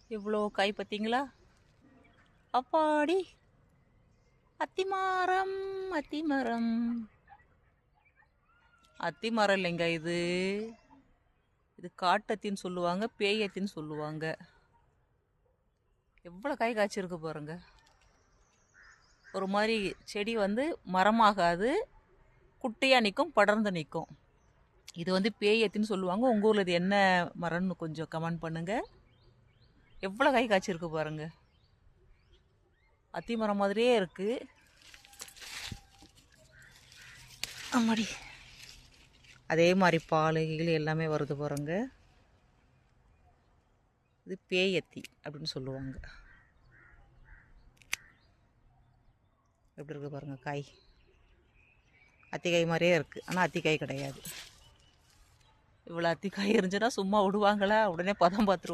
இவ்வளோ காய் பார்த்தீங்களா? அப்பாடி! அத்திமரம், அத்திமரம். அத்திமரம் இல்லைங்க இது. இது காட்டத்தின்னு சொல்லுவாங்க, பேயத்தின்னு சொல்லுவாங்க. எவ்வளோ காய் காய்ச்சிருக்கு பாருங்க. ஒரு மாதிரி செடி மரமாகாது, குட்டையாக நிற்கும், படர்ந்து நிற்கும். இது பேயத்தின்னு சொல்லுவாங்க. உங்கள் ஊரில் இது என்ன மரம்னு கொஞ்சம் கமெண்ட் பண்ணுங்க. எவ்வளோ காய் காய்ச்சிருக்கு பாருங்க. அத்தி மரம் மாதிரியே இருக்கு. ஆமாடி, அதே மாதிரி பால் எல்லாமே வருது பாருங்க. இது பேயத்தி அப்படின்னு சொல்லுவாங்க. எப்படி இருக்கு பாருங்க காய். அத்திக்காய் மாதிரியே இருக்கு, ஆனால் அத்திக்காய் கிடையாது. இவ்வளோ அத்திக்காய் இருந்துச்சுன்னா சும்மா விடுவாங்களா? உடனே பதம் பார்த்துருவோம்.